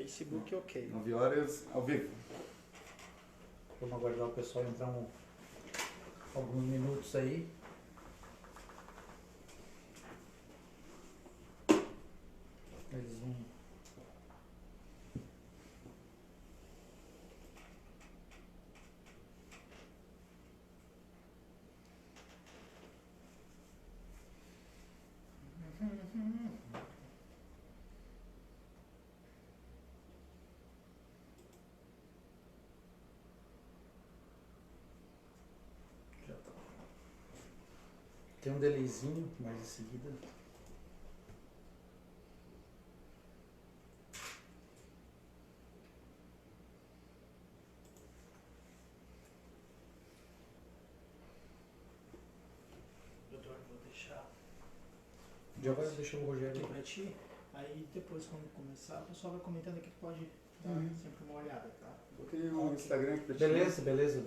Facebook, ok. 9 horas ao vivo. Vamos aguardar o pessoal entrar alguns minutos aí. Eles vão... Já tá. Tem um delayzinho, mas em seguida... Doutor, vou deixar Já vai deixar o Rogério aqui aí. pra ti. Aí depois, quando começar, o pessoal vai comentando aqui que pode dar sempre uma olhada, tá? Botei o Instagram aqui pra ti. Beleza. Beleza?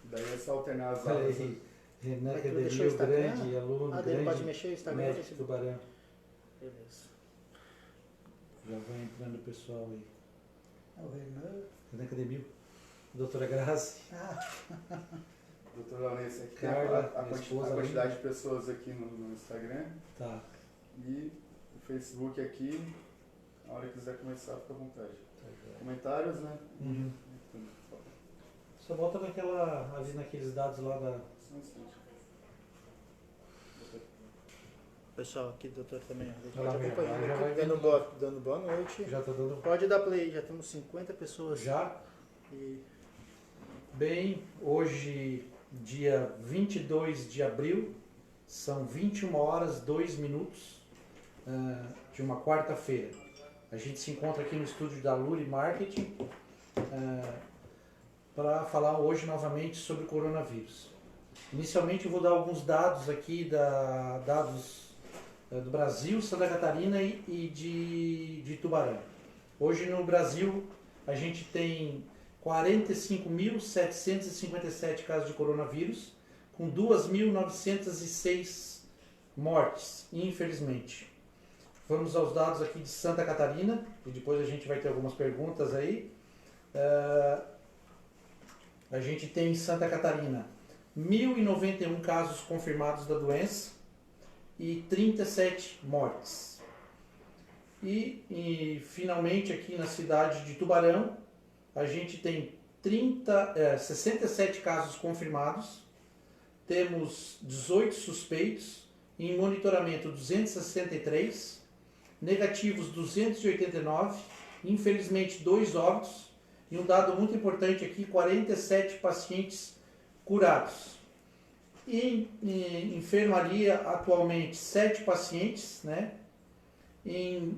Daí é só alternar as aulas. Aí, Renan Mas tu deixou o Redemil, Instagram? grande aluno, Ah, daí pode grande mexer o Instagram. médico Facebook. Tubarão. Beleza. Já vai entrando o pessoal aí. É o Renan. Renan Redemil, doutora Grazi. Doutora Vanessa, aqui Carla, a minha esposa, quantidade de pessoas aqui no Instagram Tá, e o Facebook aqui. A hora que quiser começar, fica à vontade. tá joia. Comentários, né? Uhum. Só volta ali naqueles dados lá da... Só um instante. Pessoal, aqui, doutor, também. Vai lá, Pode já acompanhando vai aqui, vendo. dando boa noite. Já tá dando... Pode dar play, já temos 50 pessoas. Já? E Bem, hoje, dia 22 de abril, são 21 horas 2 minutos de uma quarta-feira. A gente se encontra aqui no estúdio da Luri Marketing para falar hoje novamente sobre o coronavírus. Inicialmente eu vou dar alguns dados aqui, dados do Brasil, Santa Catarina e de Tubarão. Hoje no Brasil a gente tem 45.757 casos de coronavírus, com 2.906 mortes, infelizmente. Vamos aos dados aqui de Santa Catarina, e depois a gente vai ter algumas perguntas aí. A gente tem em Santa Catarina 1.091 casos confirmados da doença e 37 mortes. E finalmente aqui na cidade de Tubarão, a gente tem 67 casos confirmados, temos 18 suspeitos, em monitoramento 263, negativos 289, infelizmente 2 óbitos, e um dado muito importante aqui, 47 pacientes curados. Em enfermaria, atualmente, 7 pacientes, né? Em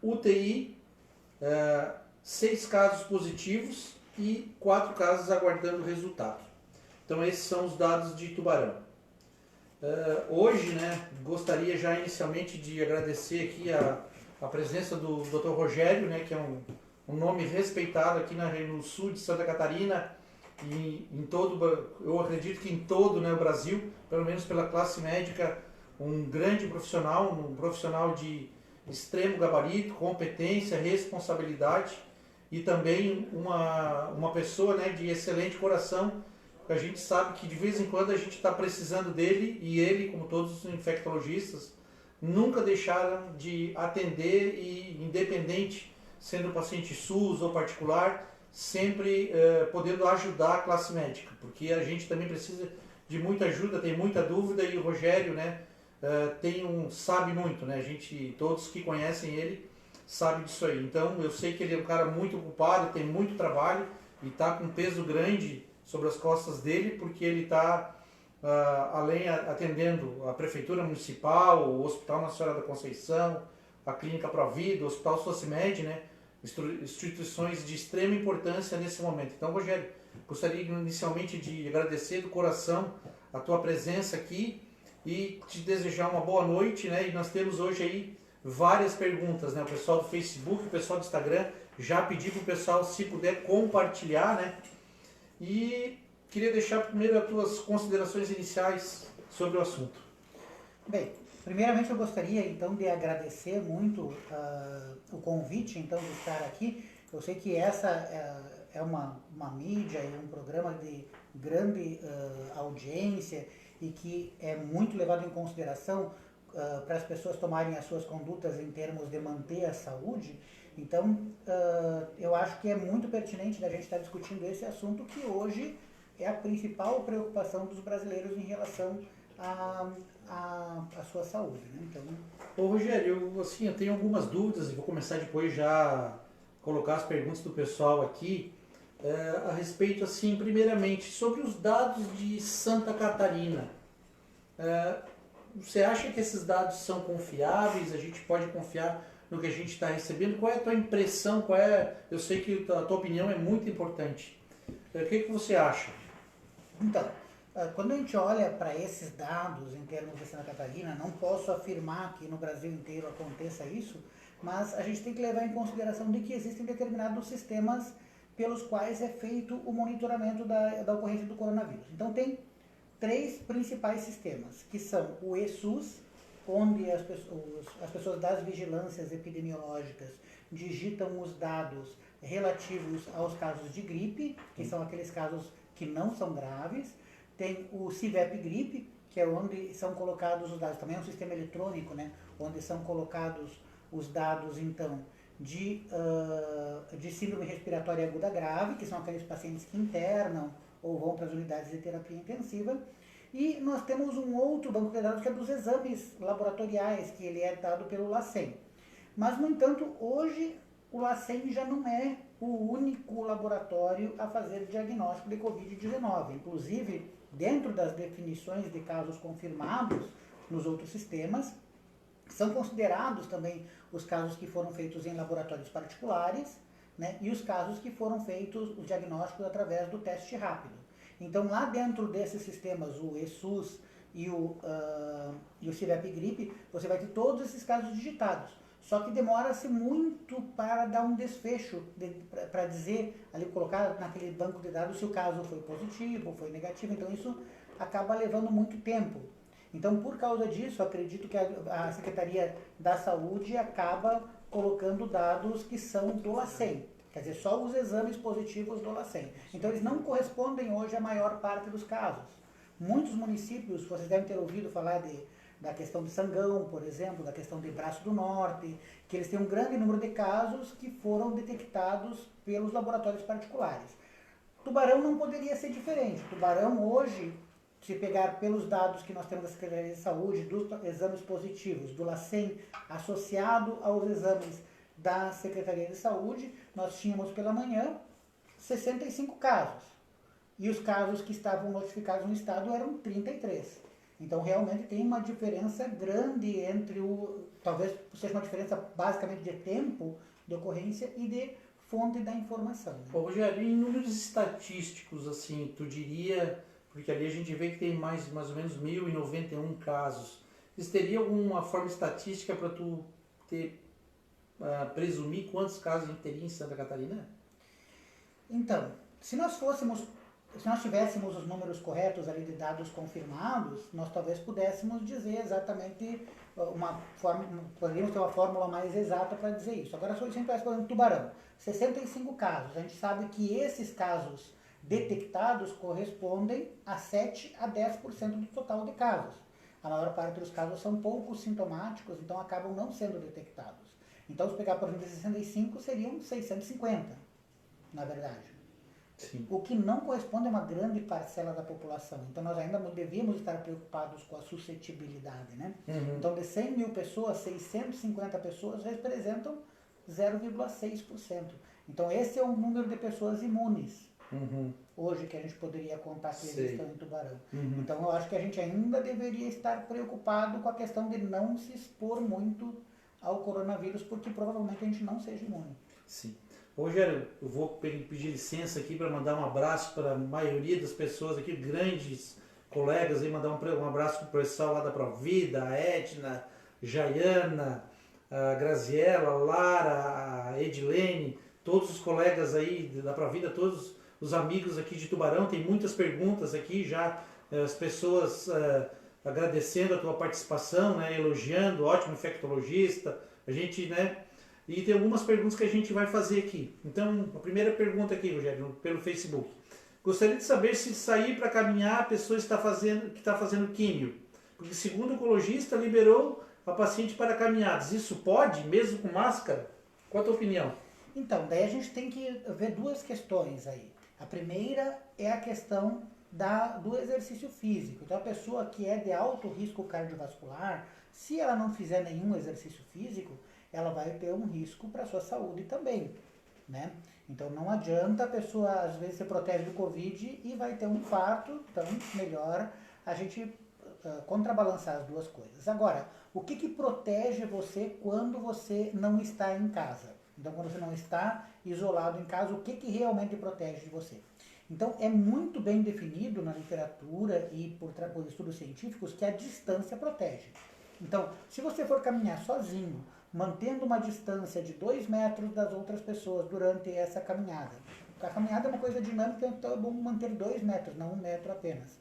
UTI, 6 casos positivos e 4 casos aguardando resultado. Então esses são os dados de Tubarão. Hoje, né, gostaria já inicialmente de agradecer aqui a presença do Dr. Rogério, né, que é um nome respeitado aqui no sul de Santa Catarina e em todo, eu acredito que em todo, né, o Brasil, pelo menos pela classe médica, um grande profissional, um profissional de extremo gabarito, competência, responsabilidade e também uma pessoa, né, de excelente coração, que a gente sabe que de vez em quando a gente está precisando dele e ele, como todos os infectologistas, nunca deixaram de atender e independente, sendo paciente SUS ou particular, sempre podendo ajudar a classe médica, porque a gente também precisa de muita ajuda, tem muita dúvida e o Rogério, né, sabe muito, né? A gente, todos que conhecem ele sabem disso aí. Então eu sei que ele é um cara muito ocupado, tem muito trabalho e está com um peso grande sobre as costas dele, porque ele está além atendendo a Prefeitura Municipal, o Hospital Nossa Senhora da Conceição, a Clínica Provida, o Hospital Socimed, né? Instituições de extrema importância nesse momento. Então, Rogério, gostaria inicialmente de agradecer do coração a tua presença aqui e te desejar uma boa noite, né? E nós temos hoje aí várias perguntas, né? O pessoal do Facebook, o pessoal do Instagram, já pedi para o pessoal, se puder, compartilhar, né? E queria deixar primeiro as tuas considerações iniciais sobre o assunto. Bem, Primeiramente, eu gostaria, então, de agradecer muito o convite, então, de estar aqui. Eu sei que essa é uma mídia e um programa de grande audiência e que é muito levado em consideração para as pessoas tomarem as suas condutas em termos de manter a saúde. Então, eu acho que é muito pertinente da gente estar discutindo esse assunto que hoje é a principal preocupação dos brasileiros em relação à sua saúde, né? Então... Ô Rogério, eu tenho algumas dúvidas e vou começar depois já a colocar as perguntas do pessoal aqui a respeito, assim, primeiramente, sobre os dados de Santa Catarina. Você acha que esses dados são confiáveis? A gente pode confiar no que a gente está recebendo? Qual é a tua impressão? Eu sei que a tua opinião é muito importante. O que você acha? Então, quando a gente olha para esses dados em termos de Santa Catarina, não posso afirmar que no Brasil inteiro aconteça isso, mas a gente tem que levar em consideração de que existem determinados sistemas pelos quais é feito o monitoramento da ocorrência do coronavírus. Então, tem 3 principais sistemas, que são o eSUS, onde as pessoas das vigilâncias epidemiológicas digitam os dados relativos aos casos de gripe, que são aqueles casos que não são graves. Tem o CIVEP Gripe, que é onde são colocados os dados, também é um sistema eletrônico, né, onde são colocados os dados, então, de síndrome respiratória aguda grave, que são aqueles pacientes que internam ou vão para as unidades de terapia intensiva. E nós temos um outro banco de dados que é dos exames laboratoriais, que ele é dado pelo LACEN. Mas, no entanto, hoje o LACEN já não é o único laboratório a fazer diagnóstico de Covid-19. Inclusive, dentro das definições de casos confirmados nos outros sistemas, são considerados também os casos que foram feitos em laboratórios particulares, né, e os casos que foram feitos, os diagnósticos através do teste rápido. Então, lá dentro desses sistemas, o eSUS e o CIVEP Gripe, você vai ter todos esses casos digitados. Só que demora-se muito para dar um desfecho, para dizer, ali colocar naquele banco de dados se o caso foi positivo ou foi negativo. Então, isso acaba levando muito tempo. Então, por causa disso, acredito que a Secretaria da Saúde acaba colocando dados que são do LACEN. Quer dizer, só os exames positivos do LACEN. Então, eles não correspondem hoje à maior parte dos casos. Muitos municípios, vocês devem ter ouvido falar da questão de Sangão, por exemplo, da questão de Braço do Norte, que eles têm um grande número de casos que foram detectados pelos laboratórios particulares. Tubarão não poderia ser diferente. Tubarão hoje, se pegar pelos dados que nós temos da Secretaria de Saúde, dos exames positivos do LACEN, associado aos exames da Secretaria de Saúde, nós tínhamos pela manhã 65 casos. E os casos que estavam notificados no estado eram 33. Então, realmente tem uma diferença grande entre talvez seja uma diferença basicamente de tempo de ocorrência e de fonte da informação. Né? Ô, Rogério, em números estatísticos, assim, tu diria, porque ali a gente vê que tem mais ou menos 1.091 casos, teria alguma forma estatística para tu presumir quantos casos a gente teria em Santa Catarina? Então, se nós tivéssemos os números corretos ali de dados confirmados, nós talvez pudéssemos dizer exatamente poderíamos ter uma fórmula mais exata para dizer isso. Agora, se a gente pegar, por exemplo, Tubarão, 65 casos, a gente sabe que esses casos detectados correspondem a 7 a 10% do total de casos. A maior parte dos casos são pouco sintomáticos, então acabam não sendo detectados. Então, se pegar, por exemplo, 65, seriam 650, na verdade. Sim. O que não corresponde a uma grande parcela da população. Então, nós ainda devíamos estar preocupados com a suscetibilidade, né? Uhum. Então, de 100 mil pessoas, 650 pessoas representam 0,6%. Então, esse é o número de pessoas imunes. Uhum. Hoje que a gente poderia contar que eles estão em Tubarão. Uhum. Então, eu acho que a gente ainda deveria estar preocupado com a questão de não se expor muito ao coronavírus, porque provavelmente a gente não seja imune. Sim. Rogério, eu vou pedir licença aqui para mandar um abraço para a maioria das pessoas aqui, grandes colegas, aí, mandar um abraço para o pessoal lá da Provida, a Edna, Jaiana, a Graziela, a Lara, a Edilene, todos os colegas aí da Provida, todos os amigos aqui de Tubarão. Tem muitas perguntas aqui já, as pessoas agradecendo a tua participação, né, elogiando, ótimo infectologista, a gente, né, e tem algumas perguntas que a gente vai fazer aqui. Então, a primeira pergunta aqui, Rogério, pelo Facebook. Gostaria de saber se sair para caminhar a pessoa que está fazendo químio, porque segundo o oncologista liberou a paciente para caminhadas. Isso pode, mesmo com máscara? Qual a tua opinião? Então, daí a gente tem que ver duas questões aí. A primeira é a questão do exercício físico. Então, a pessoa que é de alto risco cardiovascular, se ela não fizer nenhum exercício físico, ela vai ter um risco para a sua saúde também, né? Então, não adianta a pessoa, às vezes, se protege do Covid e vai ter um infarto, então, melhor a gente contrabalançar as duas coisas. Agora, o que protege você quando você não está em casa? Então, quando você não está isolado em casa, o que realmente protege de você? Então, é muito bem definido na literatura e por estudos científicos que a distância protege. Então, se você for caminhar sozinho, mantendo uma distância de 2 metros das outras pessoas durante essa caminhada. A caminhada é uma coisa dinâmica, então é bom manter 2 metros, não 1 metro apenas,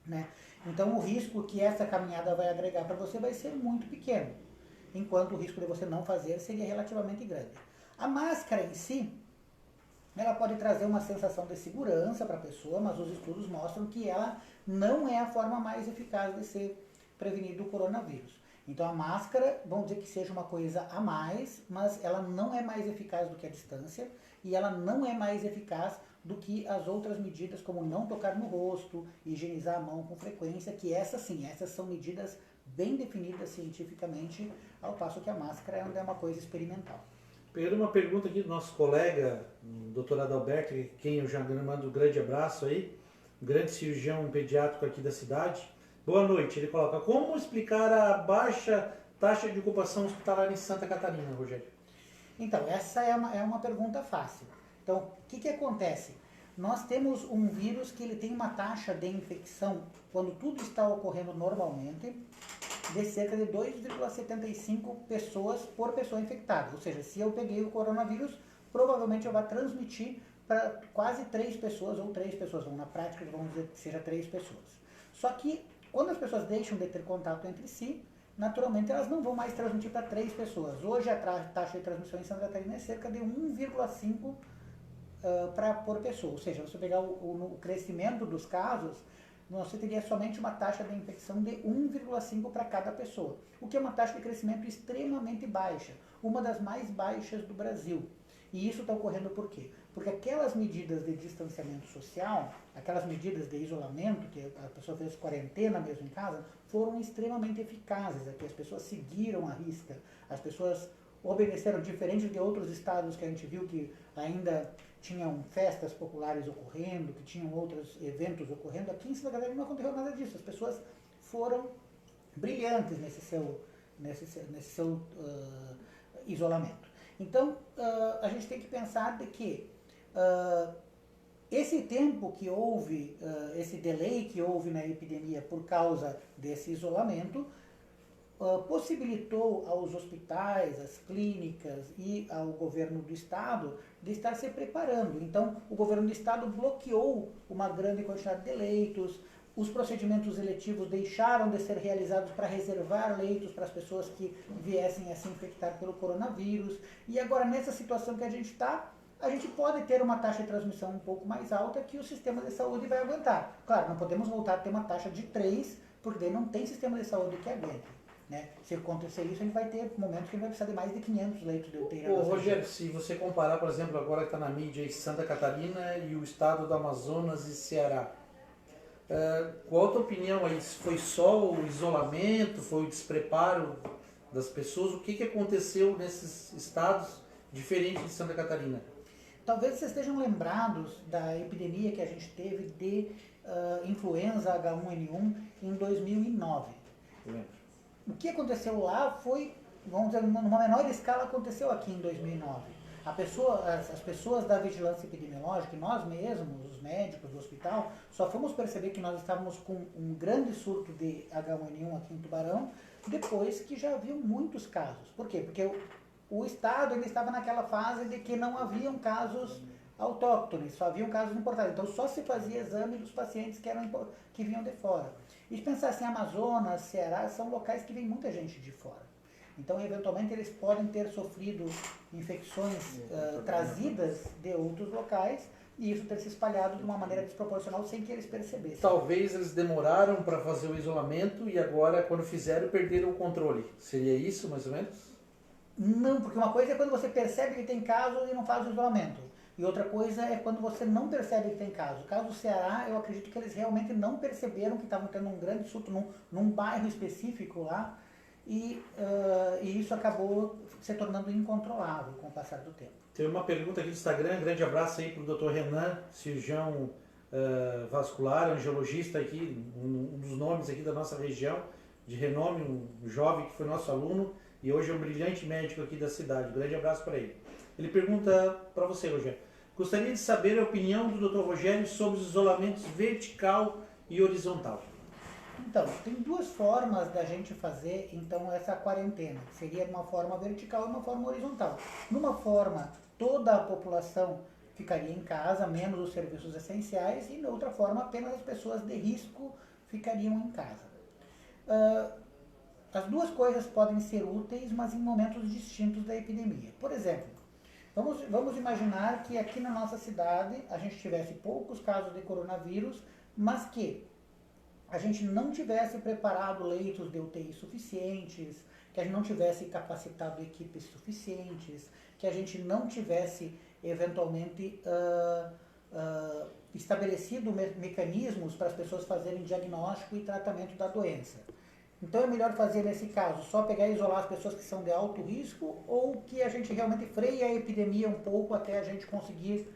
né? Então, o risco que essa caminhada vai agregar para você vai ser muito pequeno, enquanto o risco de você não fazer seria relativamente grande. A máscara em si, ela pode trazer uma sensação de segurança para a pessoa, mas os estudos mostram que ela não é a forma mais eficaz de ser prevenido o coronavírus. Então a máscara, vamos dizer que seja uma coisa a mais, mas ela não é mais eficaz do que a distância e ela não é mais eficaz do que as outras medidas, como não tocar no rosto, higienizar a mão com frequência, que essas sim, essas são medidas bem definidas cientificamente, ao passo que a máscara ainda é uma coisa experimental. Pegando uma pergunta aqui do nosso colega, o doutor Adalberto, quem eu já mando um grande abraço aí, grande cirurgião pediátrico aqui da cidade. Boa noite. Ele coloca, como explicar a baixa taxa de ocupação hospitalar em Santa Catarina, Rogério? Então, essa é uma pergunta fácil. Então, o que acontece? Nós temos um vírus que ele tem uma taxa de infecção, quando tudo está ocorrendo normalmente, de cerca de 2,75 pessoas por pessoa infectada. Ou seja, se eu peguei o coronavírus, provavelmente eu vou transmitir para quase 3 pessoas, ou 3 pessoas. Então, na prática, vamos dizer que seja 3 pessoas. Só que, quando as pessoas deixam de ter contato entre si, naturalmente elas não vão mais transmitir para 3 pessoas. Hoje a taxa de transmissão em Santa Catarina é cerca de 1,5 por pessoa. Ou seja, você pegar o crescimento dos casos, você teria somente uma taxa de infecção de 1,5 para cada pessoa, o que é uma taxa de crescimento extremamente baixa, uma das mais baixas do Brasil. E isso está ocorrendo por quê? Porque aquelas medidas de distanciamento social, aquelas medidas de isolamento, que a pessoa fez quarentena mesmo em casa, foram extremamente eficazes. Aqui as pessoas seguiram a risca, as pessoas obedeceram, diferente de outros estados que a gente viu que ainda tinham festas populares ocorrendo, que tinham outros eventos ocorrendo. Aqui em Santa Catarina não aconteceu nada disso. As pessoas foram brilhantes nesse seu isolamento. Então, a gente tem que pensar de que esse tempo que houve, esse delay que houve na epidemia por causa desse isolamento, possibilitou aos hospitais, às clínicas e ao governo do estado de estar se preparando. Então, o governo do estado bloqueou uma grande quantidade de leitos, os procedimentos eletivos deixaram de ser realizados para reservar leitos para as pessoas que viessem a se infectar pelo coronavírus. E agora, nessa situação que a gente está, a gente pode ter uma taxa de transmissão um pouco mais alta que o sistema de saúde vai aguentar. Claro, não podemos voltar a ter uma taxa de 3, porque daí não tem sistema de saúde que aguente. Né? Se acontecer isso, a gente vai ter momentos que a gente vai precisar de mais de 500 leitos de UTI. Rogério, se você comparar, por exemplo, agora que está na mídia aí, Santa Catarina e o estado do Amazonas e Ceará, qual a tua opinião aí? Foi só o isolamento, foi o despreparo das pessoas? O que aconteceu nesses estados diferente de Santa Catarina? Talvez vocês estejam lembrados da epidemia que a gente teve de influenza H1N1 em 2009. Eu lembro. O que aconteceu lá foi, vamos dizer, numa menor escala aconteceu aqui em 2009. As pessoas da vigilância epidemiológica, nós mesmos, os médicos do hospital, só fomos perceber que nós estávamos com um grande surto de H1N1 aqui em Tubarão, depois que já haviam muitos casos. Por quê? Porque o estado ele estava naquela fase de que não haviam casos autóctones, só haviam casos importados. Então só se fazia exame dos pacientes que vinham de fora. E se pensar assim, Amazonas, Ceará, são locais que vem muita gente de fora. Então, eventualmente, eles podem ter sofrido infecções trazidas de outros locais e isso ter se espalhado de uma maneira desproporcional sem que eles percebessem. Talvez eles demoraram para fazer o isolamento e agora, quando fizeram, perderam o controle. Seria isso, mais ou menos? Não, porque uma coisa é quando você percebe que tem caso e não faz o isolamento. E outra coisa é quando você não percebe que tem caso. O caso do Ceará, eu acredito que eles realmente não perceberam que estavam tendo um grande surto num bairro específico lá e isso acabou se tornando incontrolável com o passar do tempo. Tem uma pergunta aqui do Instagram, grande abraço aí para o Dr. Renan, cirurgião vascular, angiologista aqui, um dos nomes aqui da nossa região, de renome, um jovem que foi nosso aluno e hoje é um brilhante médico aqui da cidade. Grande abraço para ele. Ele pergunta para você, Rogério, gostaria de saber a opinião do Dr. Rogério sobre os isolamentos vertical e horizontal. Então, tem duas formas da gente fazer então essa quarentena, que seria uma forma vertical e uma forma horizontal. Numa forma, toda a população ficaria em casa, menos os serviços essenciais, e na outra forma, apenas as pessoas de risco ficariam em casa. As duas coisas podem ser úteis, mas em momentos distintos da epidemia. Por exemplo, vamos imaginar que aqui na nossa cidade a gente tivesse poucos casos de coronavírus, mas que a gente não tivesse preparado leitos de UTI suficientes, que a gente não tivesse capacitado equipes suficientes, que a gente não tivesse, eventualmente, estabelecido mecanismos para as pessoas fazerem diagnóstico e tratamento da doença. Então é melhor fazer, nesse caso, só pegar e isolar as pessoas que são de alto risco ou que a gente realmente freie a epidemia um pouco até a gente conseguir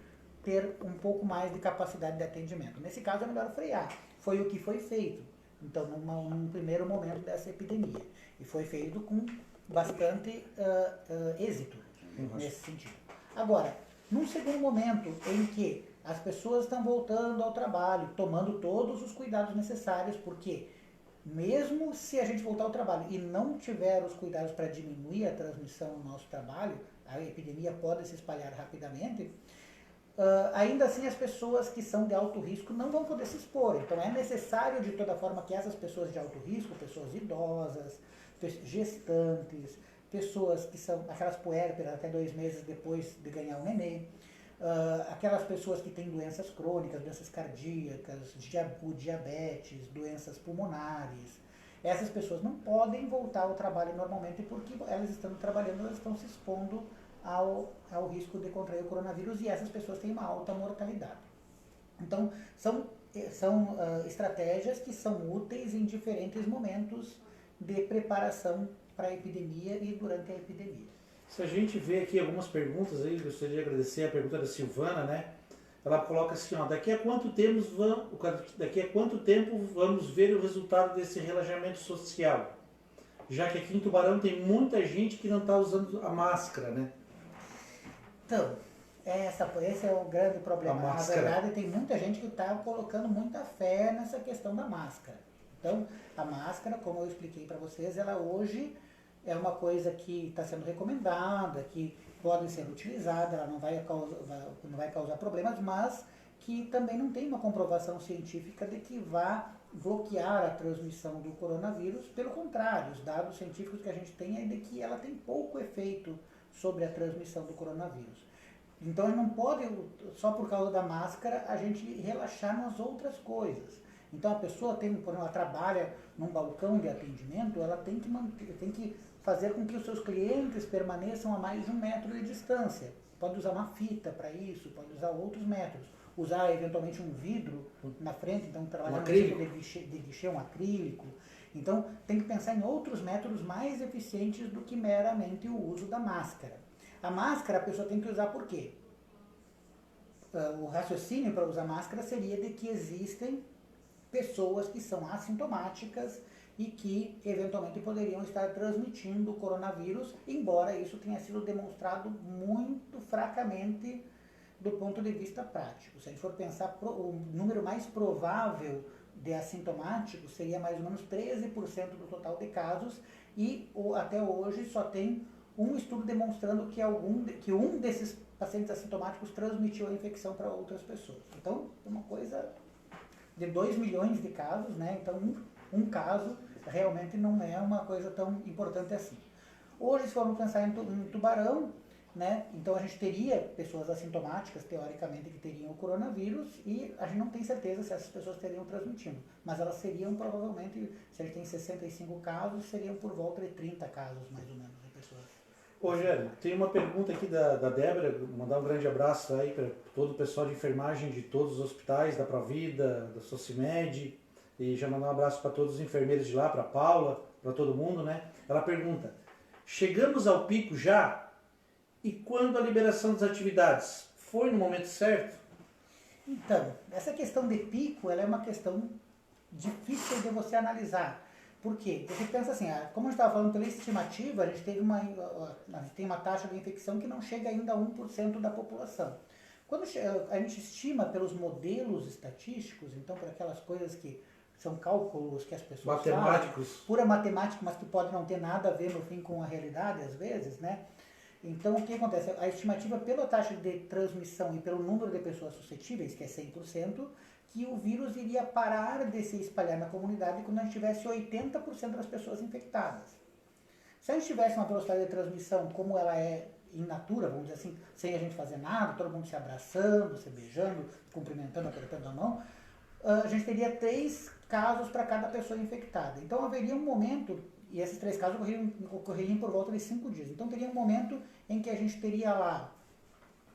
ter um pouco mais de capacidade de atendimento. Nesse caso é melhor frear. Foi o que foi feito, então, num primeiro momento dessa epidemia. E foi feito com bastante êxito nesse sentido. Agora, num segundo momento em que as pessoas estão voltando ao trabalho, tomando todos os cuidados necessários, porque mesmo se a gente voltar ao trabalho e não tiver os cuidados para diminuir a transmissão no nosso trabalho, a epidemia pode se espalhar rapidamente, ainda assim as pessoas que são de alto risco não vão poder se expor. Então é necessário de toda forma que essas pessoas de alto risco, pessoas idosas, gestantes, pessoas que são aquelas puérperas até 2 meses depois de ganhar o nenê, aquelas pessoas que têm doenças crônicas, doenças cardíacas, diabetes, doenças pulmonares, essas pessoas não podem voltar ao trabalho normalmente porque elas estão trabalhando, elas estão se expondo ao risco de contrair o coronavírus e essas pessoas têm uma alta mortalidade. Então, são estratégias que são úteis em diferentes momentos de preparação para a epidemia e durante a epidemia. Se a gente vê aqui algumas perguntas aí, gostaria de agradecer a pergunta da Silvana, né? Ela coloca assim, ó, daqui a quanto tempo vamos ver o resultado desse relaxamento social? Já que aqui em Tubarão tem muita gente que não está usando a máscara, né? Então, esse é o grande problema. Na verdade, tem muita gente que está colocando muita fé nessa questão da máscara. Então, a máscara, como eu expliquei para vocês, ela hoje é uma coisa que está sendo recomendada, que pode ser utilizada, ela não vai causar problemas, mas que também não tem uma comprovação científica de que vá bloquear a transmissão do coronavírus. Pelo contrário, os dados científicos que a gente tem é de que ela tem pouco efeito sobre a transmissão do coronavírus. Então não pode, só por causa da máscara, a gente relaxar nas outras coisas. Então a pessoa ela trabalha num balcão de atendimento, ela tem que fazer com que os seus clientes permaneçam a mais de 1 metro de distância. Pode usar uma fita para isso, pode usar outros métodos. Usar eventualmente um vidro na frente, então trabalhar no tipo de guichê, um acrílico. Então tem que pensar em outros métodos mais eficientes do que meramente o uso da máscara. A máscara a pessoa tem que usar por quê? O raciocínio para usar máscara seria de que existem pessoas que são assintomáticas e que eventualmente poderiam estar transmitindo o coronavírus, embora isso tenha sido demonstrado muito fracamente do ponto de vista prático. Se a gente for pensar, o número mais provável de assintomáticos seria mais ou menos 13% do total de casos e até hoje só tem um estudo demonstrando que um desses pacientes assintomáticos transmitiu a infecção para outras pessoas. Então, é uma coisa de 2 milhões de casos, né? Então, um caso realmente não é uma coisa tão importante assim. Hoje, se formos pensar em Tubarão, né? Então, a gente teria pessoas assintomáticas, teoricamente, que teriam o coronavírus e a gente não tem certeza se essas pessoas teriam transmitindo. Mas elas seriam, provavelmente, se a gente tem 65 casos, seriam por volta de 30 casos, mais ou menos, de pessoas. Ô, Rogério, tem uma pergunta aqui da Débora, mandar um grande abraço aí para todo o pessoal de enfermagem de todos os hospitais, da Provida, da Socimed, e já mandar um abraço para todos os enfermeiros de lá, para Paula, para todo mundo, né? Ela pergunta, chegamos ao pico já? E quando a liberação das atividades? Foi no momento certo? Então, essa questão de pico, ela é uma questão difícil de você analisar. Por quê? Você pensa assim, como a gente estava falando pela estimativa, a gente tem uma taxa de infecção que não chega ainda a 1% da população. Quando a gente estima pelos modelos estatísticos, então por aquelas coisas que são cálculos que as pessoas matemáticos, fazem, pura matemática, mas que pode não ter nada a ver no fim com a realidade às vezes, né? Então o que acontece? A estimativa pela taxa de transmissão e pelo número de pessoas suscetíveis, que é 100%, que o vírus iria parar de se espalhar na comunidade quando a gente tivesse 80% das pessoas infectadas. Se a gente tivesse uma velocidade de transmissão como ela é in natura, vamos dizer assim, sem a gente fazer nada, todo mundo se abraçando, se beijando, cumprimentando, apertando a mão, a gente teria 3 casos para cada pessoa infectada. Então haveria um momento, e esses 3 casos ocorreriam por volta de 5 dias. Então teria um momento em que a gente teria lá,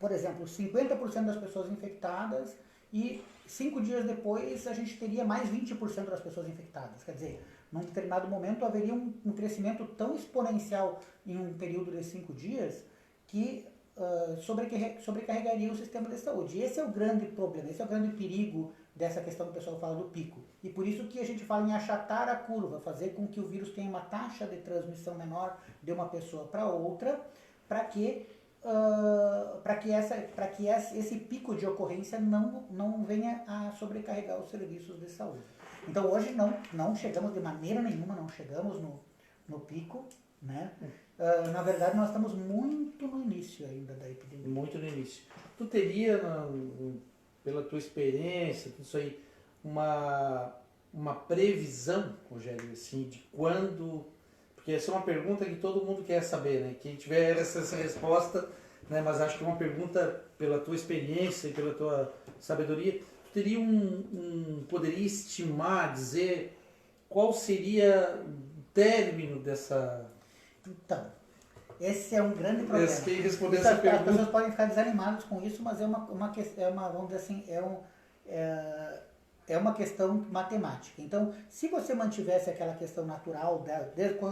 por exemplo, 50% das pessoas infectadas e 5 dias depois a gente teria mais 20% das pessoas infectadas. Quer dizer, num determinado momento haveria um crescimento tão exponencial em um período de 5 dias que sobrecarregaria o sistema de saúde. E esse é o grande problema, esse é o grande perigo dessa questão que o pessoal fala do pico. E por isso que a gente fala em achatar a curva, fazer com que o vírus tenha uma taxa de transmissão menor de uma pessoa para outra, para que esse pico de ocorrência não venha a sobrecarregar os serviços de saúde. Então hoje não chegamos de maneira nenhuma, não chegamos no pico, né? Na verdade nós estamos muito no início ainda da epidemia. Muito no início. Tu teria, pela tua experiência, tudo isso aí, uma previsão, Rogério, assim, de quando... Porque essa é uma pergunta que todo mundo quer saber, né? Quem tiver essa resposta, né? Mas acho que é uma pergunta pela tua experiência e pela tua sabedoria. Tu teria poderia estimar, dizer qual seria o término dessa... Então, esse é um grande problema. Quem responder essa pergunta... As pessoas podem ficar desanimadas com isso, mas vamos dizer assim, é uma questão matemática. Então, se você mantivesse aquela questão natural,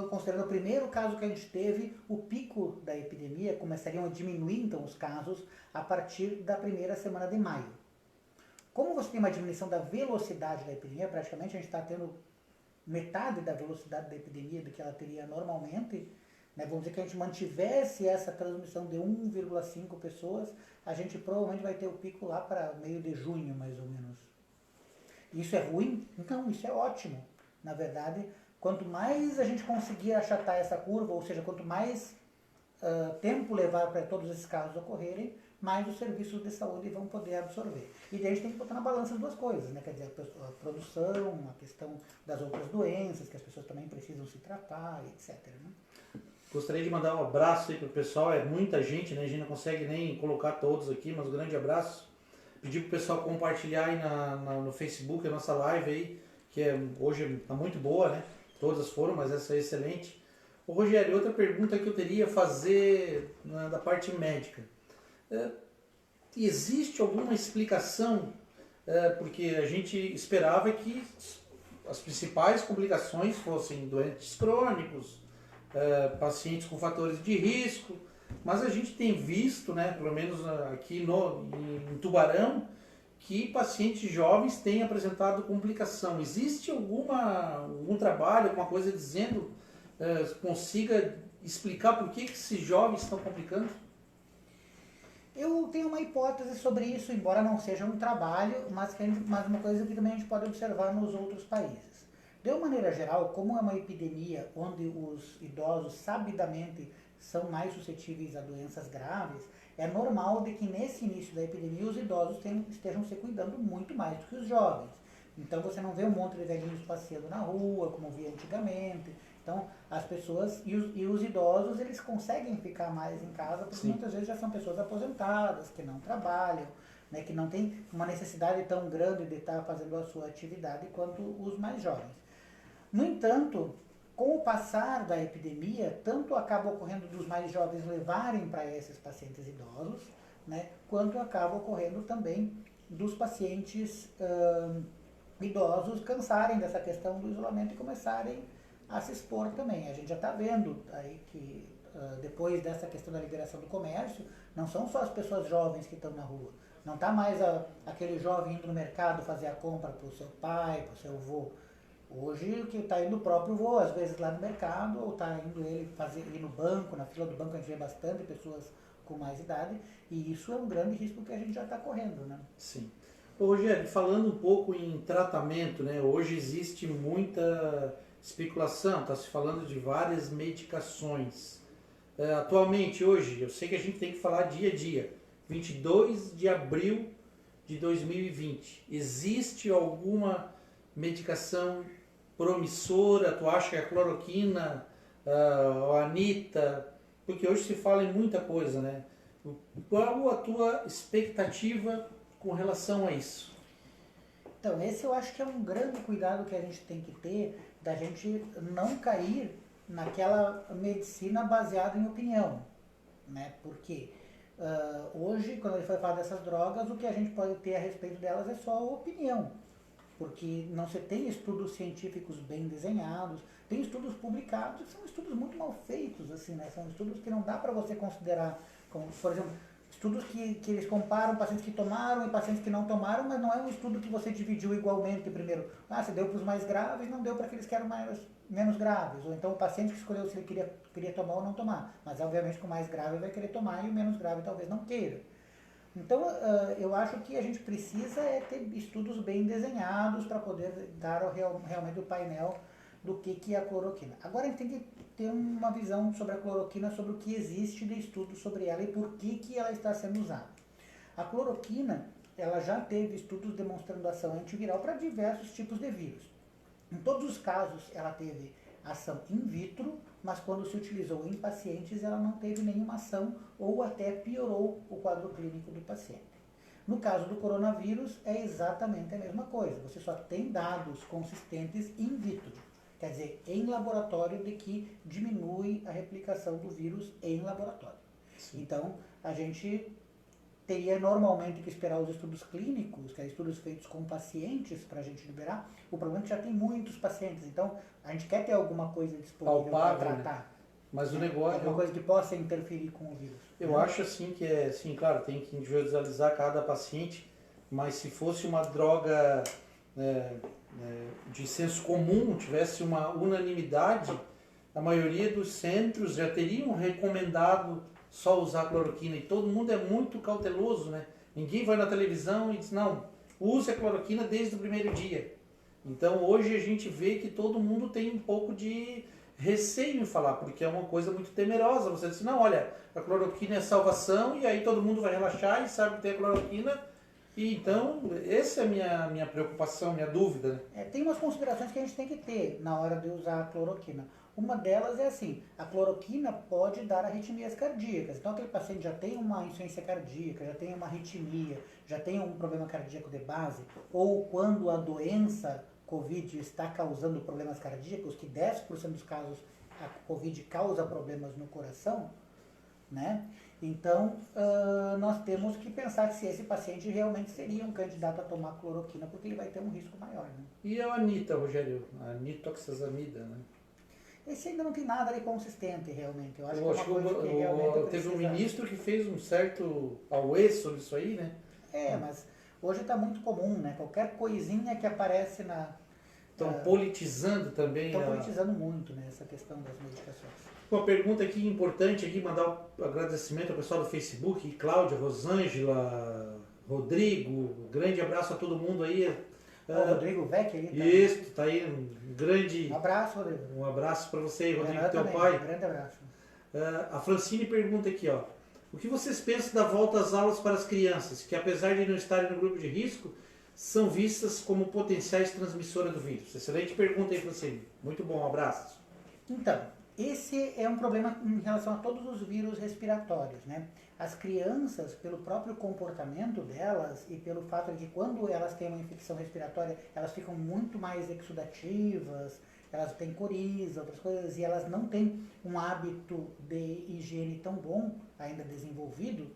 considerando o primeiro caso que a gente teve, o pico da epidemia começariam a diminuir, então, os casos a partir da primeira semana de maio. Como você tem uma diminuição da velocidade da epidemia, praticamente a gente está tendo metade da velocidade da epidemia do que ela teria normalmente, né? Vamos dizer que a gente mantivesse essa transmissão de 1,5 pessoas, a gente provavelmente vai ter o pico lá para meio de junho, mais ou menos. Isso é ruim? Não, isso é ótimo. Na verdade, quanto mais a gente conseguir achatar essa curva, ou seja, quanto mais tempo levar para todos esses casos ocorrerem, mais os serviços de saúde vão poder absorver. E daí a gente tem que botar na balança as duas coisas, né? Quer dizer, a produção, a questão das outras doenças, que as pessoas também precisam se tratar, etc. Né? Gostaria de mandar um abraço aí pro pessoal, é muita gente, né? A gente não consegue nem colocar todos aqui, mas um grande abraço. Pedir pro pessoal compartilhar aí no Facebook a nossa live aí, que hoje está muito boa, né? Todas foram, mas essa é excelente. Ô Rogério, outra pergunta que eu teria a fazer da parte médica. Existe alguma explicação, porque a gente esperava que as principais complicações fossem doentes crônicos, pacientes com fatores de risco, mas a gente tem visto, né, pelo menos aqui em Tubarão, que pacientes jovens têm apresentado complicação. Existe algum trabalho, alguma coisa dizendo, consiga explicar por que esses jovens estão complicando? Eu tenho uma hipótese sobre isso, embora não seja um trabalho, mas uma coisa que também a gente pode observar nos outros países. De uma maneira geral, como é uma epidemia onde os idosos sabidamente são mais suscetíveis a doenças graves, é normal de que nesse início da epidemia os idosos estejam se cuidando muito mais do que os jovens. Então você não vê um monte de velhinhos passeando na rua, como via antigamente. Então as pessoas e os idosos, eles conseguem ficar mais em casa, porque muitas vezes já são pessoas aposentadas, que não trabalham, né, que não tem uma necessidade tão grande de estar fazendo a sua atividade quanto os mais jovens. No entanto, com o passar da epidemia, tanto acaba ocorrendo dos mais jovens levarem para esses pacientes idosos, né, quanto acaba ocorrendo também dos pacientes idosos cansarem dessa questão do isolamento e começarem a se expor também. A gente já está vendo aí que depois dessa questão da liberação do comércio, não são só as pessoas jovens que estão na rua. Não está mais aquele jovem indo no mercado fazer a compra para o seu pai, para o seu avô. Hoje o que está indo o próprio vô, às vezes lá no mercado, ou está indo ele ir no banco, na fila do banco a gente vê bastante pessoas com mais idade, e isso é um grande risco que a gente já está correndo, né? Sim. Ô, Rogério, falando um pouco em tratamento, né? Hoje existe muita especulação, está se falando de várias medicações. Atualmente, hoje, eu sei que a gente tem que falar dia a dia, 22 de abril de 2020, existe alguma medicação promissora? Tu acha que a cloroquina, a anita, porque hoje se fala em muita coisa, né? Qual a tua expectativa com relação a isso? Então, esse eu acho que é um grande cuidado que a gente tem que ter, da gente não cair naquela medicina baseada em opinião, né? Porque hoje, quando a gente vai falar dessas drogas, o que a gente pode ter a respeito delas é só opinião, porque não se tem estudos científicos bem desenhados, tem estudos publicados e são estudos muito mal feitos, assim, né? São estudos que não dá para você considerar, como, por exemplo, estudos que eles comparam pacientes que tomaram e pacientes que não tomaram, mas não é um estudo que você dividiu igualmente primeiro. Você deu para os mais graves, não deu para aqueles que eram menos graves. Ou então o paciente que escolheu se ele queria tomar ou não tomar. Mas obviamente que o mais grave vai querer tomar e o menos grave talvez não queira. Então eu acho que a gente precisa ter estudos bem desenhados para poder dar realmente o painel do que é a cloroquina. Agora a gente tem que ter uma visão sobre a cloroquina, sobre o que existe de estudo sobre ela e por que ela está sendo usada. A cloroquina, ela já teve estudos demonstrando ação antiviral para diversos tipos de vírus. Em todos os casos, ela teve ação in vitro, mas quando se utilizou em pacientes, ela não teve nenhuma ação ou até piorou o quadro clínico do paciente. No caso do coronavírus, é exatamente a mesma coisa. Você só tem dados consistentes in vitro. Quer dizer, em laboratório, de que diminui a replicação do vírus em laboratório. Sim. Então, a gente teria normalmente que esperar os estudos clínicos, que é estudos feitos com pacientes, para a gente liberar. O problema é que já tem muitos pacientes, então a gente quer ter alguma coisa disponível para tratar. Né? Mas o negócio... Alguma coisa que possa interferir com o vírus. Eu acho assim que sim, claro, tem que individualizar cada paciente, mas se fosse uma droga... de senso comum, tivesse uma unanimidade, a maioria dos centros já teriam recomendado só usar cloroquina, e todo mundo é muito cauteloso, né? Ninguém vai na televisão e diz, não, use a cloroquina desde o primeiro dia. Então hoje a gente vê que todo mundo tem um pouco de receio em falar, porque é uma coisa muito temerosa. Você diz, não, olha, a cloroquina é salvação, e aí todo mundo vai relaxar e sabe que tem a cloroquina. E então, essa é a minha preocupação, minha dúvida. Tem umas considerações que a gente tem que ter na hora de usar a cloroquina. Uma delas é assim, a cloroquina pode dar arritmias cardíacas. Então aquele paciente já tem uma insuficiência cardíaca, já tem uma arritmia, já tem um problema cardíaco de base, ou quando a doença COVID está causando problemas cardíacos, que 10% dos casos a COVID causa problemas no coração, né? Então, nós temos que pensar se esse paciente realmente seria um candidato a tomar cloroquina, porque ele vai ter um risco maior, né? E a anita, Rogério? A nitoxazamida, né? Esse ainda não tem nada de consistente, realmente. Eu acho que é uma coisa que realmente teve um ministro que fez um certo auê sobre isso aí, né? Mas hoje está muito comum, né? Qualquer coisinha que aparece na... Estão politizando também. Estão politizando muito, né, essa questão das medicações. Uma pergunta aqui importante, aqui, mandar um agradecimento ao pessoal do Facebook, Cláudia, Rosângela, Rodrigo, grande abraço a todo mundo aí. O Rodrigo Vec aí. Tá? Isso, tá aí, um grande... Um abraço, Rodrigo. Um abraço para você, Rodrigo, teu também, pai. Um grande abraço. A Francine pergunta aqui, ó. O que vocês pensam da volta às aulas para as crianças, que apesar de não estarem no grupo de risco, são vistas como potenciais transmissoras do vírus? Excelente pergunta aí, Francine. Muito bom, abraços. Então, esse é um problema em relação a todos os vírus respiratórios, né? As crianças, pelo próprio comportamento delas e pelo fato de que quando elas têm uma infecção respiratória, elas ficam muito mais exudativas, elas têm coriza, outras coisas, e elas não têm um hábito de higiene tão bom, ainda desenvolvido,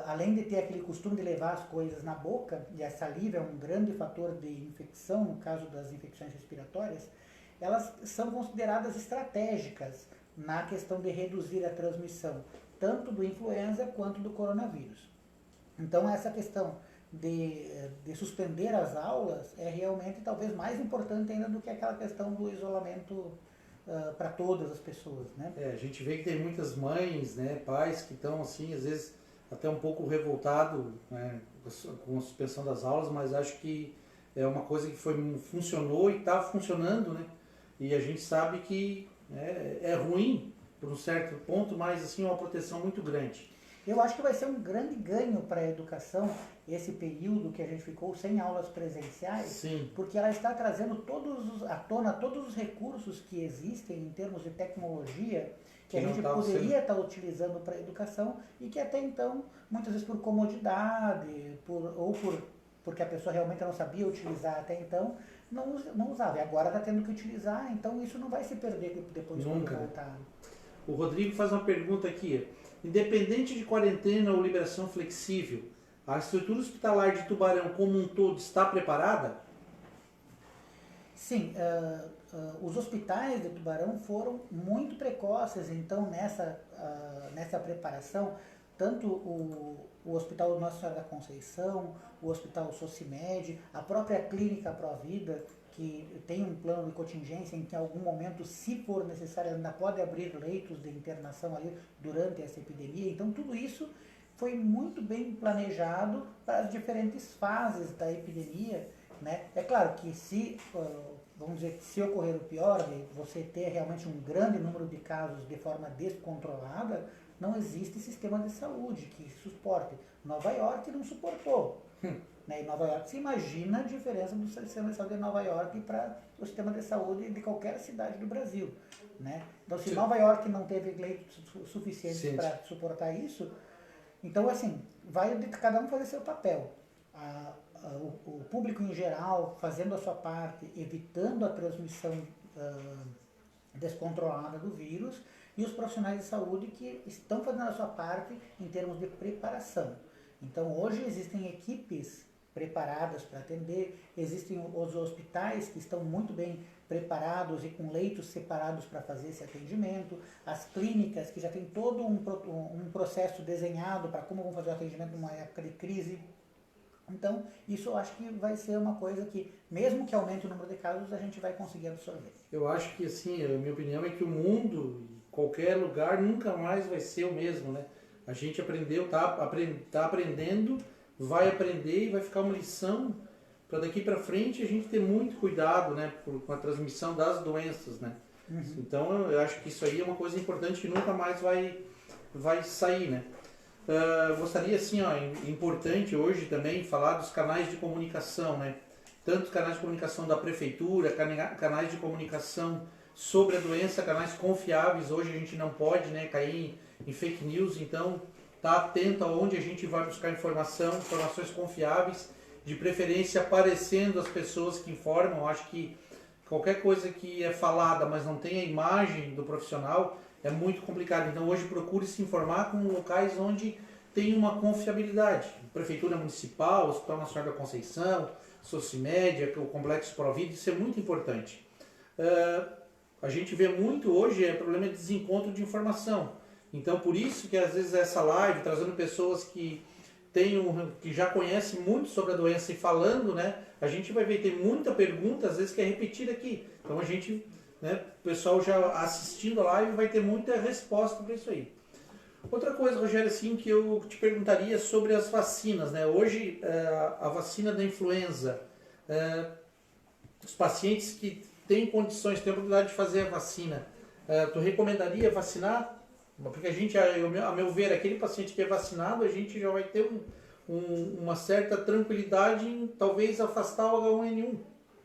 além de ter aquele costume de levar as coisas na boca, e a saliva é um grande fator de infecção, no caso das infecções respiratórias, elas são consideradas estratégicas na questão de reduzir a transmissão, tanto do influenza quanto do coronavírus. Então, essa questão de suspender as aulas é realmente talvez mais importante ainda do que aquela questão do isolamento para todas as pessoas, né? A gente vê que tem muitas mães, né, pais que estão assim, às vezes até um pouco revoltados, né, com a suspensão das aulas, mas acho que é uma coisa que funcionou e está funcionando, né? E a gente sabe que é ruim por um certo ponto, mas assim uma proteção muito grande. Eu acho que vai ser um grande ganho para a educação esse período que a gente ficou sem aulas presenciais, Sim. porque ela está trazendo à tona todos os recursos que existem em termos de tecnologia que a gente poderia estar utilizando para a educação e que até então, muitas vezes por comodidade porque a pessoa realmente não sabia utilizar até então, não usava. E agora está tendo que utilizar, então isso não vai se perder depois Nunca. quando voltar. O Rodrigo faz uma pergunta aqui. Independente de quarentena ou liberação flexível, a estrutura hospitalar de Tubarão como um todo está preparada? Sim, os hospitais de Tubarão foram muito precoces, então nessa preparação, tanto o Hospital Nossa Senhora da Conceição, o Hospital Socimed, a própria Clínica Provida, que tem um plano de contingência em que em algum momento, se for necessário, ainda pode abrir leitos de internação ali durante essa epidemia. Então tudo isso foi muito bem planejado para as diferentes fases da epidemia, né? É claro que vamos dizer, se ocorrer o pior, de você ter realmente um grande número de casos de forma descontrolada, não existe sistema de saúde que suporte. Nova York não suportou. Né? Em Nova York, se imagina a diferença do sistema de saúde de Nova York para o sistema de saúde de qualquer cidade do Brasil. Né? Então, se Nova York não teve leitos suficientes para suportar isso, então, assim, vai de cada um fazer seu papel. O público em geral fazendo a sua parte, evitando a transmissão descontrolada do vírus, e os profissionais de saúde que estão fazendo a sua parte em termos de preparação. Então, hoje existem equipes preparadas para atender, existem os hospitais que estão muito bem preparados e com leitos separados para fazer esse atendimento, as clínicas que já têm todo um processo desenhado para como vão fazer o atendimento numa época de crise. Então, isso eu acho que vai ser uma coisa que, mesmo que aumente o número de casos, a gente vai conseguir absorver. Eu acho que, assim, a minha opinião é que o mundo, qualquer lugar, nunca mais vai ser o mesmo, né? A gente aprendeu, tá aprendendo, vai aprender e vai ficar uma lição para daqui para frente a gente ter muito cuidado, né, com a transmissão das doenças, né? Uhum. Então, eu acho que isso aí é uma coisa importante que nunca mais vai sair, né? Gostaria, assim, importante hoje também falar dos canais de comunicação, né? Tanto canais de comunicação da prefeitura, canais de comunicação sobre a doença, canais confiáveis. Hoje a gente não pode, né, cair em fake news, então tá atento aonde a gente vai buscar informações confiáveis, de preferência aparecendo as pessoas que informam. Eu acho que qualquer coisa que é falada, mas não tem a imagem do profissional, é muito complicado. Então hoje procure se informar com locais onde tem uma confiabilidade. Prefeitura Municipal, Hospital Nossa Senhora da Conceição, Socimed, o Complexo Provida, isso é muito importante. A gente vê muito hoje problema de desencontro de informação. Então por isso que às vezes essa live, trazendo pessoas que já conhecem muito sobre a doença e falando, né, a gente vai ver, tem muita pergunta às vezes que é repetida aqui. Então a gente, né, o pessoal já assistindo a live vai ter muita resposta para isso aí. Outra coisa, Rogério, assim, que eu te perguntaria sobre as vacinas, né? Hoje, a vacina da influenza, os pacientes que têm condições, têm a oportunidade de fazer a vacina, tu recomendaria vacinar? Porque a gente, a meu ver, aquele paciente que é vacinado, a gente já vai ter uma certa tranquilidade em talvez afastar o H1N1.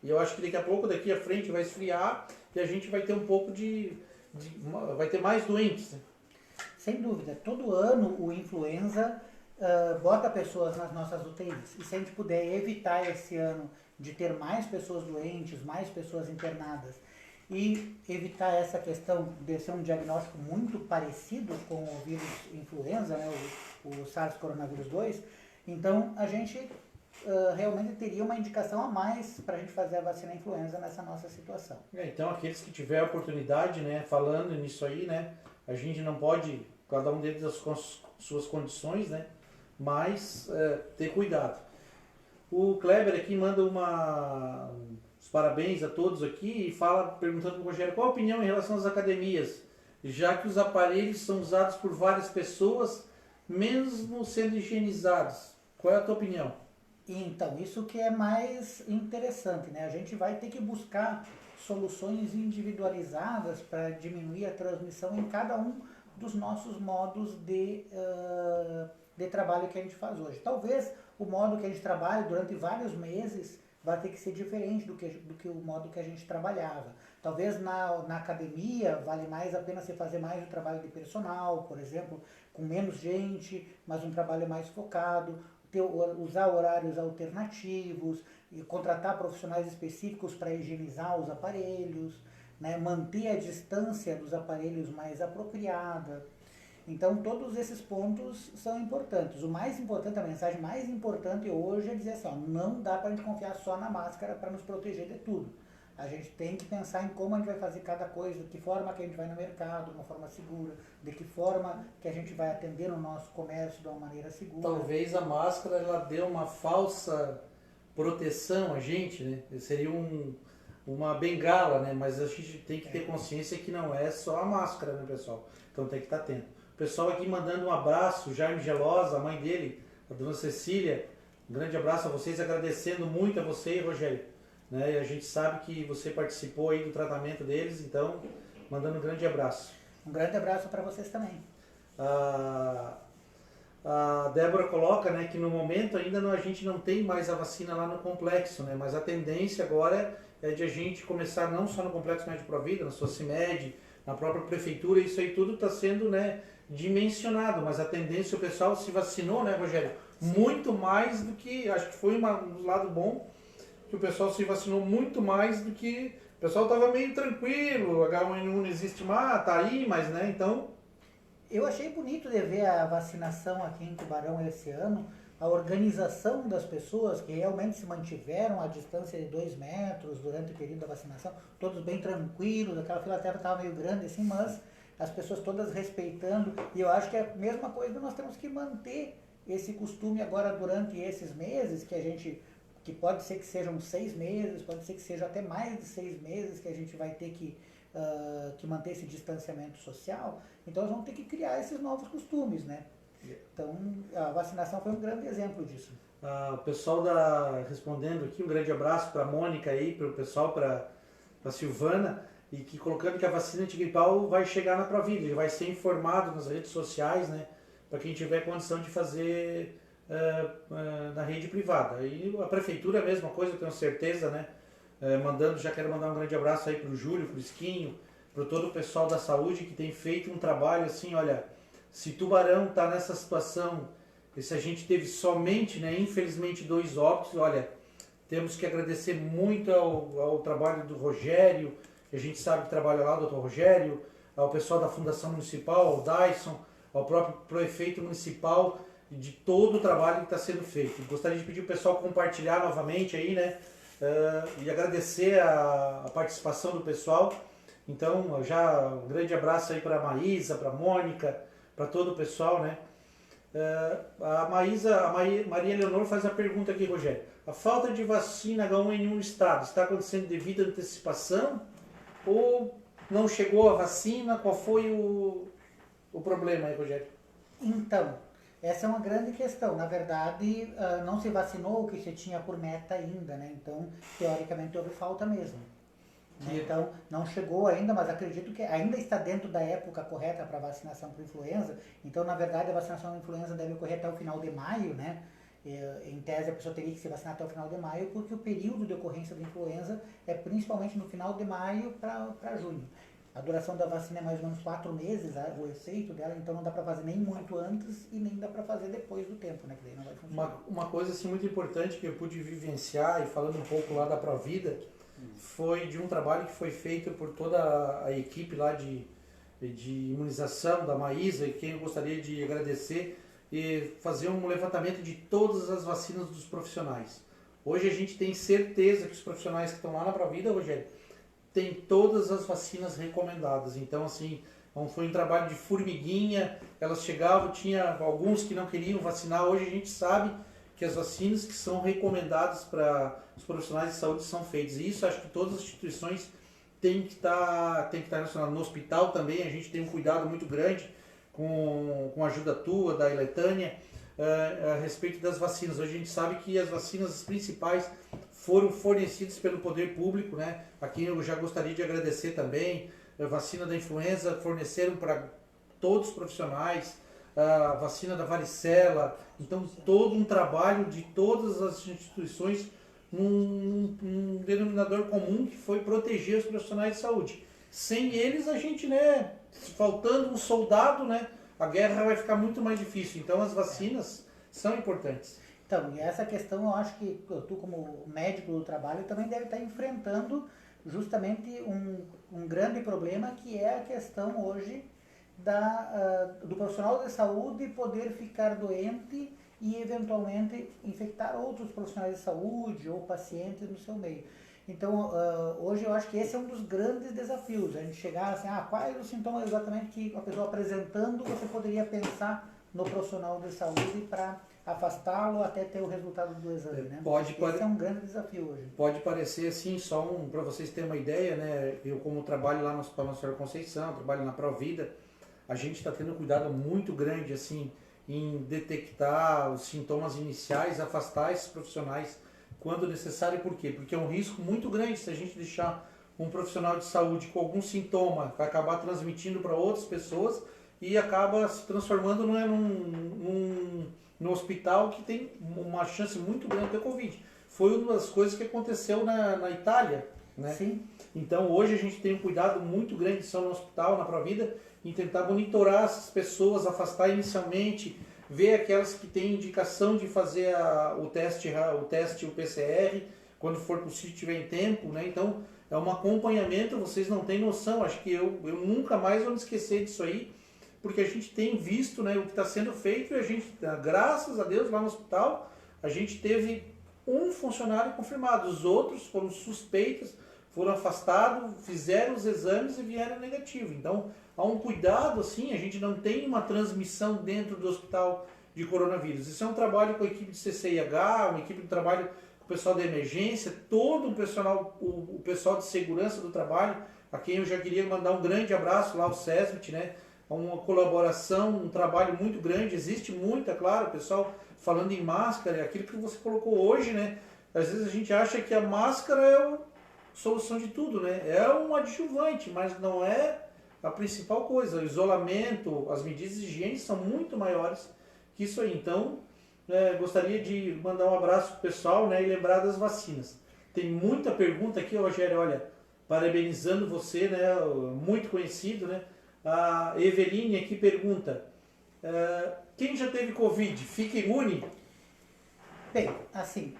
E eu acho que daqui à frente vai esfriar e a gente vai ter um pouco vai ter mais doentes. Né? Sem dúvida. Todo ano o influenza bota pessoas nas nossas UTIs. E se a gente puder evitar esse ano de ter mais pessoas doentes, mais pessoas internadas, e evitar essa questão de ser um diagnóstico muito parecido com o vírus influenza, né, o SARS-CoV-2, então a gente realmente teria uma indicação a mais para a gente fazer a vacina influenza nessa nossa situação. Então aqueles que tiver a oportunidade, né, falando nisso aí, né, a gente não pode, cada um deles com as suas condições, né, mas ter cuidado. O Kleber aqui manda os parabéns a todos aqui e perguntando para o Rogério qual a opinião em relação às academias, já que os aparelhos são usados por várias pessoas, mesmo sendo higienizados. Qual é a tua opinião? Então, isso que é mais interessante, né? A gente vai ter que buscar soluções individualizadas para diminuir a transmissão em cada um dos nossos modos de trabalho que a gente faz hoje. Talvez o modo que a gente trabalha durante vários meses vai ter que ser diferente do que o modo que a gente trabalhava. Talvez na academia vale mais a pena você fazer mais o trabalho de personal, por exemplo, com menos gente, mas um trabalho mais focado, usar horários alternativos, e contratar profissionais específicos para higienizar os aparelhos, né, manter a distância dos aparelhos mais apropriada. Então, todos esses pontos são importantes. O mais importante, a mensagem mais importante hoje é dizer assim, ó, não dá para a gente confiar só na máscara para nos proteger de tudo. A gente tem que pensar em como a gente vai fazer cada coisa, de que forma que a gente vai no mercado, de uma forma segura, de que forma que a gente vai atender o nosso comércio de uma maneira segura. Talvez a máscara ela dê uma falsa proteção a gente, né? Seria uma bengala, né? Mas a gente tem que ter consciência que não é só a máscara, né, pessoal? Então tem que estar atento. O pessoal aqui mandando um abraço, Jaime Gelosa, a mãe dele, a dona Cecília, um grande abraço a vocês, agradecendo muito a você, Rogério. Né? E a gente sabe que você participou aí do tratamento deles, então, mandando um grande abraço. Um grande abraço para vocês também. A Débora coloca, né, que no momento ainda a gente não tem mais a vacina lá no complexo, né, mas a tendência agora é de a gente começar não só no Complexo Médico Provida, na Socimed, na própria prefeitura, isso aí tudo está sendo, né, dimensionado, mas a tendência, o pessoal se vacinou, né, Rogério? Sim. Muito mais do que, acho que foi um lado bom, que o pessoal se vacinou muito mais do que, o pessoal estava meio tranquilo, o H1N1 não existe mais, tá aí, mas, né, então... Eu achei bonito de ver a vacinação aqui em Tubarão esse ano, a organização das pessoas que realmente se mantiveram à distância de 2 metros durante o período da vacinação, todos bem tranquilos, aquela fila até estava meio grande assim, mas as pessoas todas respeitando, e eu acho que é a mesma coisa que nós temos que manter esse costume agora durante esses meses, que pode ser que sejam 6 meses, pode ser que seja até mais de 6 meses que a gente vai ter que manter esse distanciamento social, então nós vamos ter que criar esses novos costumes, né? Então a vacinação foi um grande exemplo disso. O pessoal respondendo aqui, um grande abraço para a Mônica aí, para o pessoal, para a Silvana, e que colocando que a vacina antigripal vai chegar na Provida, ele vai ser informado nas redes sociais, né, para quem tiver condição de fazer na rede privada. E a prefeitura é a mesma coisa, eu tenho certeza, né? Já quero mandar um grande abraço aí para o Júlio, para o Esquinho, para todo o pessoal da saúde que tem feito um trabalho assim, olha, se Tubarão está nessa situação, e se a gente teve somente, né, infelizmente 2 óbitos, olha, temos que agradecer muito ao trabalho do Rogério, que a gente sabe que trabalha lá, o doutor Rogério, ao pessoal da Fundação Municipal, ao Dyson, ao próprio prefeito municipal, de todo o trabalho que está sendo feito. Gostaria de pedir o pessoal compartilhar novamente aí, né, e agradecer a participação do pessoal. Então, já um grande abraço aí para a Maísa, para a Mônica, para todo o pessoal, né? A Maria Leonor faz a pergunta aqui, Rogério. A falta de vacina H1N1 no estado está acontecendo devido à antecipação ou não chegou a vacina? Qual foi o problema aí, Rogério? Então, essa é uma grande questão. Na verdade, não se vacinou o que se tinha por meta ainda, né? Então, teoricamente, houve falta mesmo. né? Então, não chegou ainda, mas acredito que ainda está dentro da época correta para vacinação para influenza. Então, na verdade, a vacinação para influenza deve ocorrer até o final de maio, né? Em tese, a pessoa teria que se vacinar até o final de maio, porque o período de ocorrência da influenza é principalmente no final de maio para junho. A duração da vacina é mais ou menos 4 meses, o efeito dela, então não dá para fazer nem muito antes e nem dá para fazer depois do tempo, né? Que daí não vai funcionar. Uma coisa assim, muito importante que eu pude vivenciar, e falando um pouco lá da Provida, foi de um trabalho que foi feito por toda a equipe lá de imunização da Maísa, e quem eu gostaria de agradecer e fazer um levantamento de todas as vacinas dos profissionais. Hoje a gente tem certeza que os profissionais que estão lá na Provida, Rogério, tem todas as vacinas recomendadas. Então, assim, foi um trabalho de formiguinha, elas chegavam, tinha alguns que não queriam vacinar. Hoje a gente sabe que as vacinas que são recomendadas para os profissionais de saúde são feitas. E isso acho que todas as instituições têm que estar relacionadas. No hospital também a gente tem um cuidado muito grande com a ajuda tua, da Eletânia, a respeito das vacinas. Hoje a gente sabe que as vacinas principais foram fornecidas pelo poder público, né? Aqui eu já gostaria de agradecer também, a vacina da influenza forneceram para todos os profissionais, a vacina da varicela, então todo um trabalho de todas as instituições num denominador comum que foi proteger os profissionais de saúde. Sem eles a gente, né, faltando um soldado, né, a guerra vai ficar muito mais difícil, então as vacinas são importantes. Então, e essa questão eu acho que tu como médico do trabalho também deve estar enfrentando justamente um grande problema, que é a questão hoje do profissional de saúde poder ficar doente e eventualmente infectar outros profissionais de saúde ou pacientes no seu meio. Então, hoje eu acho que esse é um dos grandes desafios, a gente chegar assim, quais os sintomas exatamente que a pessoa apresentando você poderia pensar no profissional de saúde para afastá-lo até ter o resultado do exame, né? Esse é um grande desafio hoje. Pode parecer assim, para vocês terem uma ideia, né? Eu como trabalho lá no Hospital Nossa Senhora Conceição, trabalho na Provida, a gente está tendo um cuidado muito grande assim em detectar os sintomas iniciais, afastar esses profissionais quando necessário. Por quê? Porque é um risco muito grande se a gente deixar um profissional de saúde com algum sintoma, vai acabar transmitindo para outras pessoas e acaba se transformando num hospital que tem uma chance muito grande de ter Covid. Foi uma das coisas que aconteceu na Itália, né? Sim. Então hoje a gente tem um cuidado muito grande só no hospital, na Provida, em tentar monitorar essas pessoas, afastar inicialmente, ver aquelas que têm indicação de fazer o teste, o PCR, quando for possível, tiver em tempo, né? Então é um acompanhamento, vocês não têm noção, acho que eu nunca mais vou me esquecer disso aí, porque a gente tem visto, né, o que está sendo feito, e a gente, graças a Deus, lá no hospital, a gente teve um funcionário confirmado, os outros foram suspeitos, foram afastados, fizeram os exames e vieram negativo. Então, há um cuidado, assim, a gente não tem uma transmissão dentro do hospital de coronavírus. Isso é um trabalho com a equipe de CCIH, uma equipe de trabalho com o pessoal da emergência, todo o pessoal de segurança do trabalho, a quem eu já queria mandar um grande abraço lá, o SESMIT, né? Uma colaboração, um trabalho muito grande, existe muita, claro, o pessoal falando em máscara, aquilo que você colocou hoje, né? Às vezes a gente acha que a máscara é a solução de tudo, né? É um adjuvante, mas não é a principal coisa. O isolamento, as medidas de higiene são muito maiores que isso aí. Então, gostaria de mandar um abraço pro pessoal, né, e lembrar das vacinas. Tem muita pergunta aqui, Rogério, olha, parabenizando você, né, muito conhecido, né? A Eveline aqui pergunta, quem já teve Covid, fica imune? Bem, assim,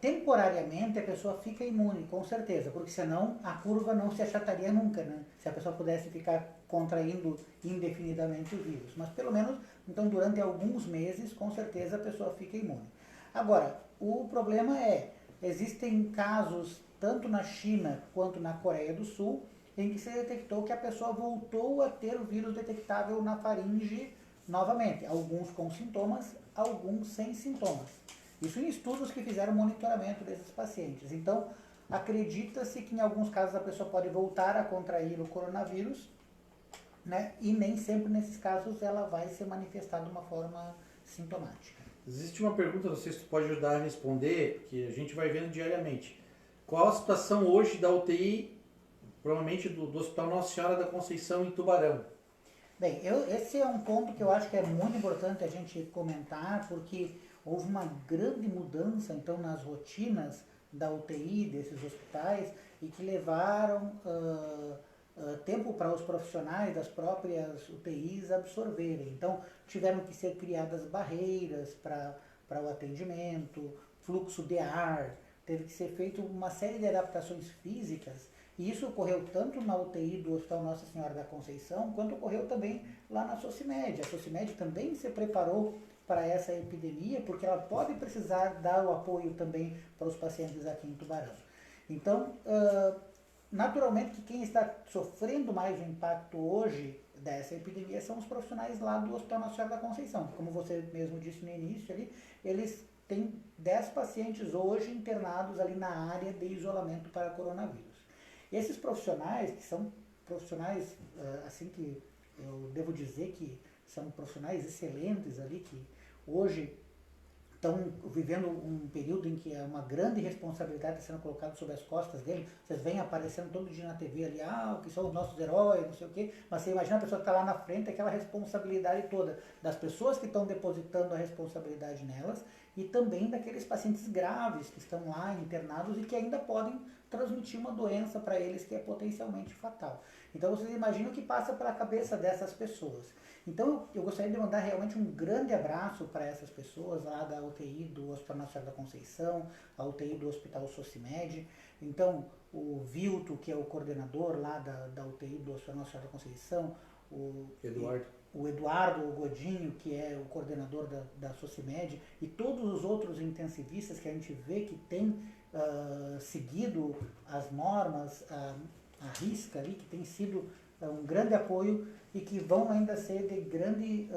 temporariamente a pessoa fica imune, com certeza, porque senão a curva não se achataria nunca, né? Se a pessoa pudesse ficar contraindo indefinidamente o vírus. Mas pelo menos, então, durante alguns meses, com certeza a pessoa fica imune. Agora, o problema existem casos, tanto na China quanto na Coreia do Sul, em que se detectou que a pessoa voltou a ter o vírus detectável na faringe novamente. Alguns com sintomas, alguns sem sintomas. Isso em estudos que fizeram monitoramento desses pacientes. Então, acredita-se que em alguns casos a pessoa pode voltar a contrair o coronavírus, né? E nem sempre nesses casos ela vai se manifestar de uma forma sintomática. Existe uma pergunta, não sei se tu pode ajudar a responder, que a gente vai vendo diariamente. Qual a situação hoje da UTI provavelmente do Hospital Nossa Senhora da Conceição em Tubarão. Bem, esse é um ponto que eu acho que é muito importante a gente comentar, porque houve uma grande mudança, então, nas rotinas da UTI desses hospitais e que levaram tempo para os profissionais das próprias UTIs absorverem. Então, tiveram que ser criadas barreiras para o atendimento, fluxo de ar, teve que ser feito uma série de adaptações físicas, e isso ocorreu tanto na UTI do Hospital Nossa Senhora da Conceição, quanto ocorreu também lá na Socimed. A Socimed também se preparou para essa epidemia, porque ela pode precisar dar o apoio também para os pacientes aqui em Tubarão. Então, naturalmente que quem está sofrendo mais o impacto hoje dessa epidemia são os profissionais lá do Hospital Nossa Senhora da Conceição. Como você mesmo disse no início ali, eles têm 10 pacientes hoje internados ali na área de isolamento para coronavírus. Esses profissionais, que são profissionais, assim que eu devo dizer que são profissionais excelentes ali, que hoje estão vivendo um período em que é uma grande responsabilidade sendo colocada sobre as costas dele. Vocês vêm aparecendo todo dia na TV ali, que são os nossos heróis, não sei o quê, mas você imagina a pessoa que está lá na frente, aquela responsabilidade toda das pessoas que estão depositando a responsabilidade nelas e também daqueles pacientes graves que estão lá internados e que ainda podem transmitir uma doença para eles que é potencialmente fatal. Então vocês imaginam o que passa pela cabeça dessas pessoas. Então eu gostaria de mandar realmente um grande abraço para essas pessoas lá da UTI do Hospital Nossa Senhora da Conceição, a UTI do Hospital Socimed. Então o Vilto, que é o coordenador lá da UTI do Hospital Nossa Senhora da Conceição, o Eduardo Godinho, que é o coordenador da Socimed, e todos os outros intensivistas que a gente vê que têm seguido as normas, a risca ali, que tem sido um grande apoio e que vão ainda ser de grande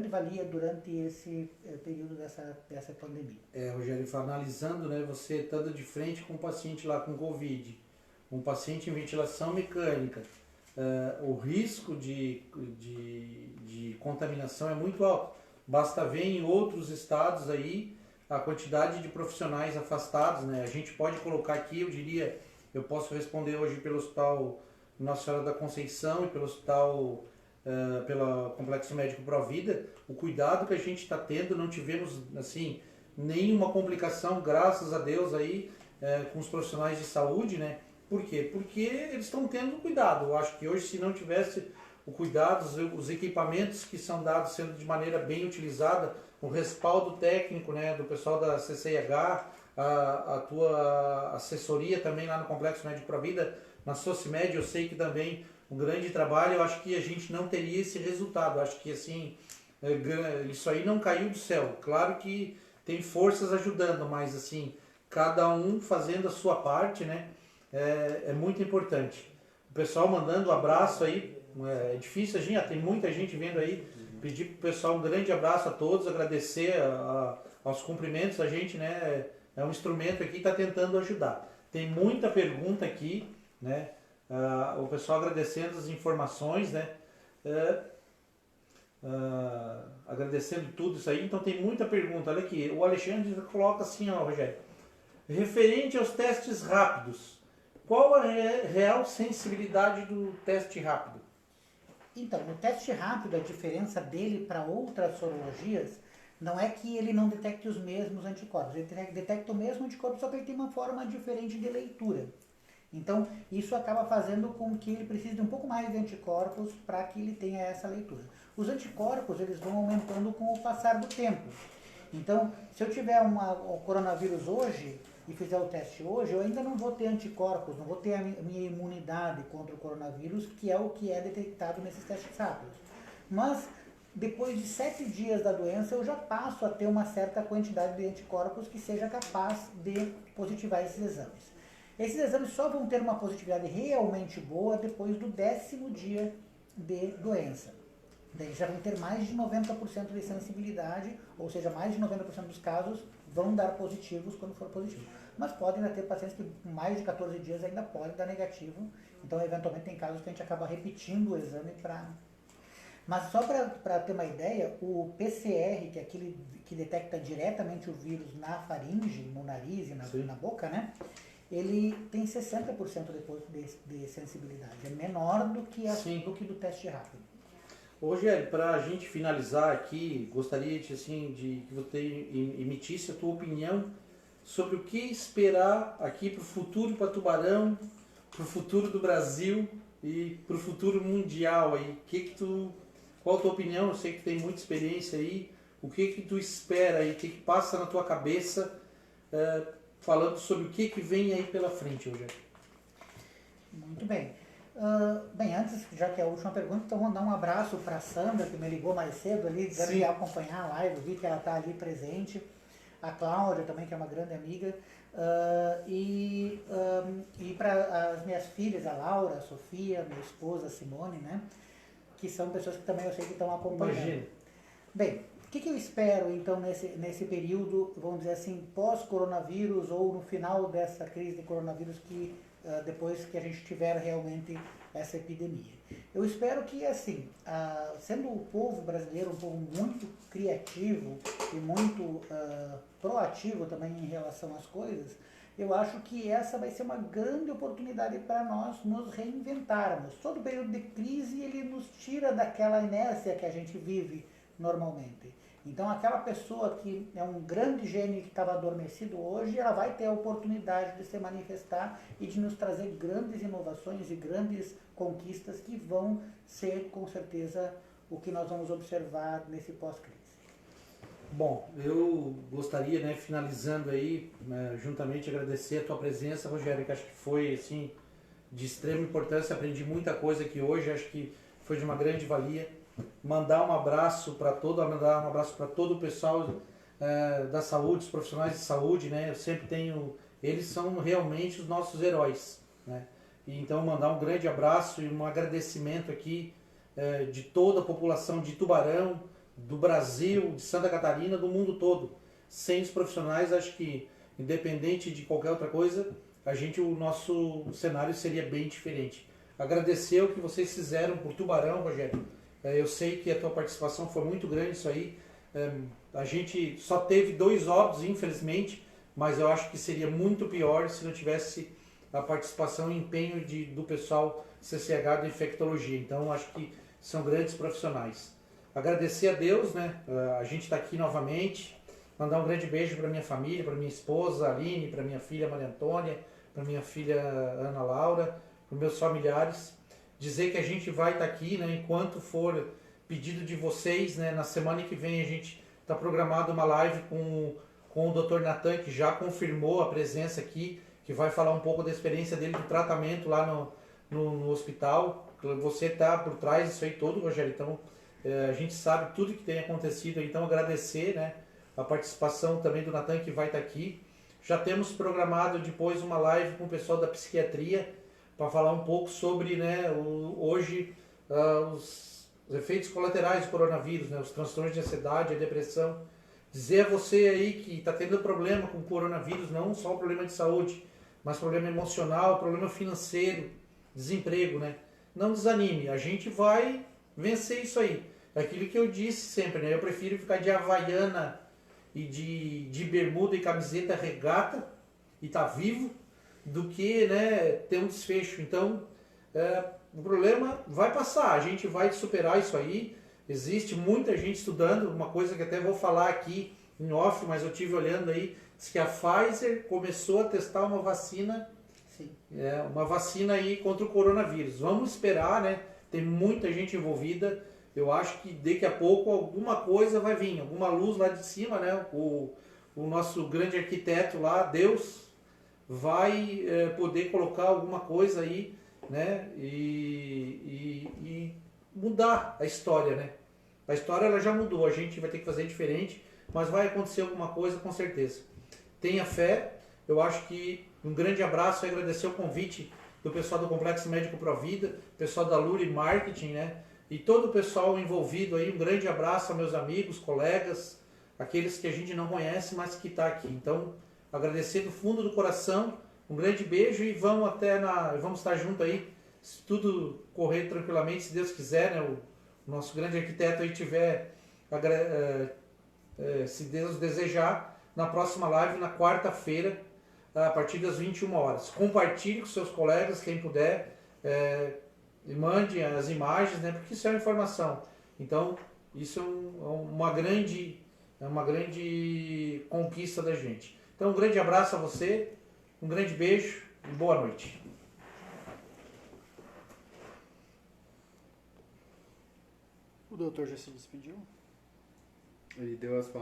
valia durante esse período dessa pandemia. Rogério, analisando, né, você estando de frente com um paciente lá com Covid, um paciente em ventilação mecânica, o risco de contaminação é muito alto. Basta ver em outros estados aí a quantidade de profissionais afastados, né? A gente pode colocar aqui, eu posso responder hoje pelo Hospital Nossa Senhora da Conceição e pelo Hospital, pelo Complexo Médico Provida, o cuidado que a gente está tendo, não tivemos assim nenhuma complicação, graças a Deus aí, com os profissionais de saúde, né? Por quê? Porque eles estão tendo cuidado. Eu acho que hoje, se não tivesse o cuidado, os equipamentos que são dados sendo de maneira bem utilizada, o respaldo técnico, né, do pessoal da CCIH, a tua assessoria também lá no Complexo Médico Provida, na Socimed, eu sei que também um grande trabalho, eu acho que a gente não teria esse resultado. Eu acho que assim, isso aí não caiu do céu. Claro que tem forças ajudando, mas assim, cada um fazendo a sua parte, né, é muito importante. O pessoal mandando um abraço aí, é difícil, tem muita gente vendo aí, pedir para o pessoal um grande abraço a todos, agradecer aos cumprimentos, a gente, né, é um instrumento aqui que está tentando ajudar. Tem muita pergunta aqui, né, o pessoal agradecendo as informações, né, agradecendo tudo isso aí, então tem muita pergunta. Olha aqui, o Alexandre coloca assim, Rogério, referente aos testes rápidos, qual a real sensibilidade do teste rápido? Então, o teste rápido, a diferença dele para outras sorologias, não é que ele não detecte os mesmos anticorpos, ele detecta o mesmo anticorpo, só que ele tem uma forma diferente de leitura. Então, isso acaba fazendo com que ele precise de um pouco mais de anticorpos para que ele tenha essa leitura. Os anticorpos, eles vão aumentando com o passar do tempo. Então, se eu tiver o coronavírus hoje e fizer o teste hoje, eu ainda não vou ter anticorpos, não vou ter a minha imunidade contra o coronavírus, que é o que é detectado nesses testes rápidos. Mas, depois de 7 dias da doença, eu já passo a ter uma certa quantidade de anticorpos que seja capaz de positivar esses exames. Esses exames só vão ter uma positividade realmente boa depois do 10º dia de doença. Daí já vão ter mais de 90% de sensibilidade, ou seja, mais de 90% dos casos vão dar positivos quando for positivo. Mas podem ainda ter pacientes que com mais de 14 dias ainda podem dar negativo, então eventualmente tem casos que a gente acaba repetindo o exame para... Mas só para ter uma ideia, o PCR, que é aquele que detecta diretamente o vírus na faringe, no nariz e na boca, né? ele tem 60% de sensibilidade. É menor do que, Sim. do que do teste rápido. Rogério, para a gente finalizar aqui, gostaria de que você emitisse a tua opinião sobre o que esperar aqui para o futuro para Tubarão, para o futuro do Brasil e para o futuro mundial aí. Qual a tua opinião? Eu sei que tem muita experiência aí. O que tu espera aí? O que passa na tua cabeça falando sobre o que vem aí pela frente, Rogério? Muito bem. Bem, antes, já que é a última pergunta, então vou dar um abraço para a Sandra, que me ligou mais cedo ali, dizendo que ia acompanhar a live, eu vi que ela está ali presente. A Cláudia também, que é uma grande amiga. E para as minhas filhas, a Laura, a Sofia, minha esposa, a Simone, né? Que são pessoas que também eu sei que estão acompanhando. Imagina. Bem, o que eu espero então nesse período, vamos dizer assim, pós-coronavírus ou no final dessa crise de coronavírus depois que a gente tiver realmente essa epidemia? Eu espero que, assim, sendo o povo brasileiro um povo muito criativo e muito proativo também em relação às coisas, eu acho que essa vai ser uma grande oportunidade para nós nos reinventarmos. Todo período de crise ele nos tira daquela inércia que a gente vive normalmente. Então aquela pessoa que é um grande gênio que estava adormecido hoje, ela vai ter a oportunidade de se manifestar e de nos trazer grandes inovações e grandes conquistas que vão ser, com certeza, o que nós vamos observar nesse pós-crise. Bom, eu gostaria, finalizando aí, juntamente agradecer a tua presença, Rogério, que acho que foi, assim, de extrema importância, aprendi muita coisa aqui hoje, acho que foi de uma grande valia. Mandar um abraço para todo o pessoal da saúde, os profissionais de saúde, né? Eu sempre eles são realmente os nossos heróis, né? E então mandar um grande abraço e um agradecimento aqui de toda a população de Tubarão, do Brasil, de Santa Catarina, do mundo todo. Sem os profissionais, acho que independente de qualquer outra coisa, o nosso cenário seria bem diferente. Agradecer o que vocês fizeram por Tubarão, Rogério. Eu sei que a tua participação foi muito grande, isso aí. A gente só teve 2 óbitos, infelizmente, mas eu acho que seria muito pior se não tivesse a participação e empenho do pessoal CCH da infectologia. Então, acho que são grandes profissionais. Agradecer a Deus, né? A gente está aqui novamente. Mandar um grande beijo para minha família, para minha esposa Aline, para minha filha Maria Antônia, para minha filha Ana Laura, para meus familiares. Dizer que a gente vai estar aqui, né, enquanto for pedido de vocês, né, na semana que vem a gente está programado uma live com o Dr. Natan, que já confirmou a presença aqui, que vai falar um pouco da experiência dele do tratamento lá no hospital. Você está por trás disso aí todo, Rogério, então a gente sabe tudo que tem acontecido, então agradecer, né, a participação também do Natan, que vai estar aqui. Já temos programado depois uma live com o pessoal da psiquiatria, para falar um pouco sobre, né, hoje os efeitos colaterais do coronavírus, né, os transtornos de ansiedade, a depressão. Dizer a você aí que está tendo problema com o coronavírus, não só problema de saúde, mas problema emocional, problema financeiro, desemprego, né? Não desanime, a gente vai vencer isso aí. É aquilo que eu disse sempre, né? Eu prefiro ficar de havaiana e de bermuda e camiseta regata e tá vivo, do que, né, ter um desfecho. Então, o problema vai passar, a gente vai superar isso aí. Existe muita gente estudando, uma coisa que até vou falar aqui em off, mas eu tive olhando aí, diz que a Pfizer começou a testar uma vacina, uma vacina aí contra o coronavírus. Vamos esperar, né? Tem muita gente envolvida. Eu acho que daqui a pouco alguma coisa vai vir, alguma luz lá de cima, né? O nosso grande arquiteto lá, Deus, vai poder colocar alguma coisa aí, né, e mudar a história, né? A história ela já mudou, a gente vai ter que fazer diferente, mas vai acontecer alguma coisa com certeza. Tenha fé. Eu acho que um grande abraço e agradecer o convite do pessoal do Complexo Médico Provida, pessoal da Luri Marketing, né, e todo o pessoal envolvido aí. Um grande abraço a meus amigos, colegas, aqueles que a gente não conhece, mas que está aqui. Então, agradecer do fundo do coração, um grande beijo e vamos estar junto aí, se tudo correr tranquilamente, se Deus quiser, né? O nosso grande arquiteto aí tiver, se Deus desejar, na próxima live, na quarta-feira, a partir das 21 horas. Compartilhe com seus colegas, quem puder, e mande as imagens, né, porque isso é uma informação. Então, isso é uma grande conquista da gente. Então, um grande abraço a você, um grande beijo e boa noite. O doutor já se despediu? Ele deu as palavras.